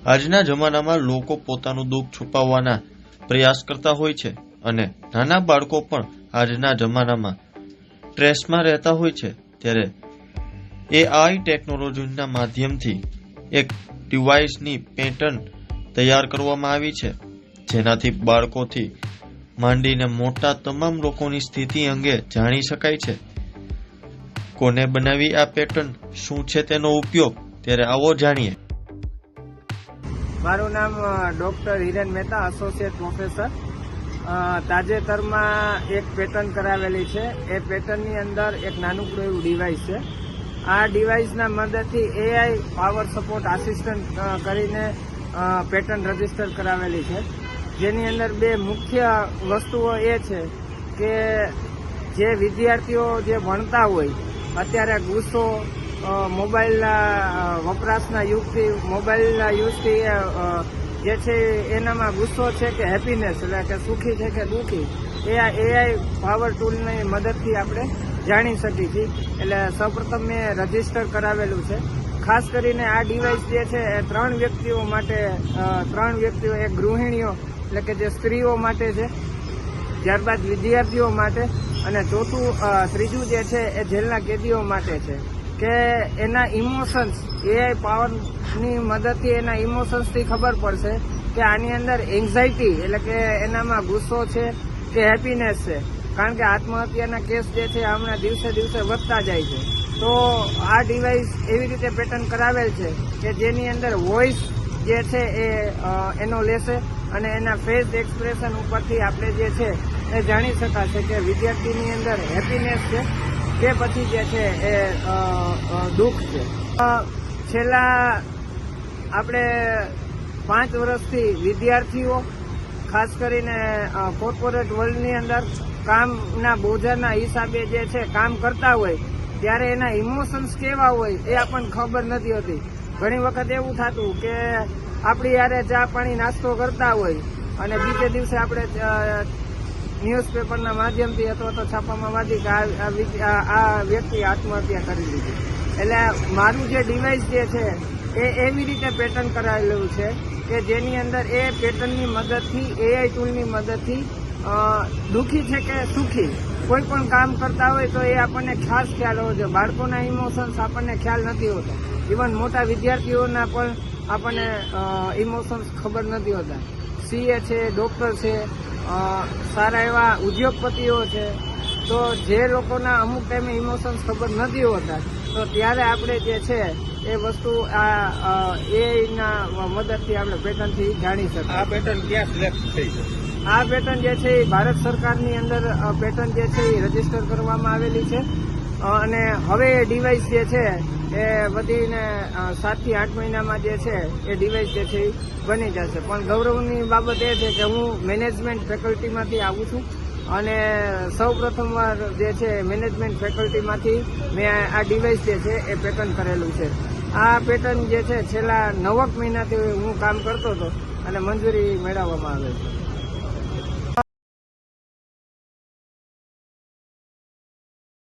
આજના જમાનામાં લોકો પોતાનું દુઃખ છુપાવવાના પ્રયાસ કરતા હોય છે અને નાના બાળકો પણ આજના જમાનામાં સ્ટ્રેસમાં રહેતા હોય છે। ત્યારે એઆઈ ટેકનોલોજીના માધ્યમથી એક ડિવાઇસની પેટર્ન તૈયાર કરવામાં આવી છે, જેનાથી બાળકોથી માંડીને મોટા તમામ લોકોની સ્થિતિ અંગે જાણી શકાય છે। કોને બનાવી આ પેટર્ન, શું છે તેનો ઉપયોગ, ત્યારે આવો જાણીએ। મારું નામ doctor Hiren Mehta, associate professor. તાજેતરમાં એક પેટર્ન કરાવેલી છે। એ પેટર્નની અંદર એક નાનકડું એવું ડિવાઇસ છે। આ ડિવાઇસના મદદથી એઆઈ પાવર સપોર્ટ આસિસ્ટન્ટ કરીને પેટર્ન રજીસ્ટર કરાવેલી છે, જેની અંદર બે મુખ્ય વસ્તુઓ એ છે કે જે વિદ્યાર્થીઓ જે ભણતા હોય, અત્યારે ગુસ્સો મોબાઈલના વપરાશના યુગથી, મોબાઈલના યુઝથી જે છે એનામાં ગુસ્સો છે કે હેપીનેસ, એટલે કે સુખી છે કે દુઃખી, એ એઆઈ પાવર ટૂલની મદદથી આપણે જાણી શકીએ છીએ। એટલે સૌપ્રથમ મેં રજીસ્ટર કરાવેલું છે। ખાસ કરીને આ ડિવાઇસ જે છે એ ત્રણ વ્યક્તિઓ, એક ગૃહિણીઓ એટલે કે જે સ્ત્રીઓ માટે છે, ત્યારબાદ વિદ્યાર્થીઓ માટે, અને ત્રીજું જે છે એ જેલના કેદીઓ માટે છે કે એના ઇમોશન્સ, એઆઈ પાવરની મદદથી એના ઇમોશન્સથી ખબર પડશે કે આની અંદર એન્ઝાઇટી એટલે કે એનામાં ગુસ્સો છે કે હેપીનેસ છે। કારણ કે આત્મહત્યાના કેસ જે છે હમણાં દિવસે દિવસે વધતા જાય છે। તો આ ડિવાઇસ એવી રીતે પેટર્ન કરાવેલ છે કે જેની અંદર વોઇસ જે છે એનો લેશે અને એના ફેસ એક્સપ્રેશન ઉપરથી આપણે જે છે એ જાણી શકાશે કે વિદ્યાર્થીની અંદર હેપીનેસ છે કે પછી જે છે એ દુઃખ છે। છેલ્લા આપણે 5 વર્ષથી વિદ્યાર્થીઓ ખાસ કરીને કોર્પોરેટ વર્લ્ડની અંદર કામના બોજાના હિસાબે જે છે કામ કરતા હોય, ત્યારે એના ઇમોશન્સ કેવા હોય એ આપણને ખબર નથી હોતી। ઘણી વખત એવું થતું કે આપણી યારે ચા પાણી નાસ્તો કરતા હોય અને બીજે દિવસે આપણે ન્યૂઝપેપરના માધ્યમથી અથવા તો છાપામાં વાંચી કે આ વ્યક્તિ આત્મહત્યા કરી લીધી। એટલે મારું જે ડિવાઇસ જે છે એ એવી રીતે પેટર્ન કરાવેલું છે કે જેની અંદર એ પેટર્નની મદદથી, એઆઈ ટૂલની મદદથી દુઃખી છે કે સુખી કોઈ પણ કામ કરતા હોય તો એ આપણને ખાસ ખ્યાલ હોવો જોઈએ। બાળકોના ઇમોશન્સ આપણને ખ્યાલ નથી હોતા, ઇવન મોટા વિદ્યાર્થીઓના પણ આપણને ઇમોશન્સ ખબર નથી હોતા। સીએ છે, ડોક્ટર છે, સારા એવા ઉદ્યોગપતિઓ છે, તો જે લોકોના અમુક ટાઈમે ઇમોશન્સ ખબર નથી હોતા, તો ત્યારે આપણે જે છે એ વસ્તુ આ એઆઈના મદદથી આપણે પેટર્નથી જાણી શકીએ। આ પેટર્ન ક્યાં સિલેક્ટ થઈ છે? આ પેટર્ન જે છે એ ભારત સરકારની અંદર પેટર્ન જે છે એ રજીસ્ટર કરવામાં આવેલી છે અને હવે એ ડિવાઇસ જે છે એ વધીને 7 થી 8 મહિનામાં જે છે એ ડિવાઇસ જે છે એ બની જશે। પણ ગૌરવની બાબત એ છે કે હું મેનેજમેન્ટ ફેકલ્ટીમાંથી આવું છું અને સૌ પ્રથમવાર જે છે મેનેજમેન્ટ ફેકલ્ટીમાંથી મેં આ ડિવાઇસ જે છે એ પેટર્ન કરેલું છે। આ પેટર્ન જે છે છેલ્લા 9 મહિનાથી હું કામ કરતો હતો અને મંજૂરી મેળવવામાં આવે છે।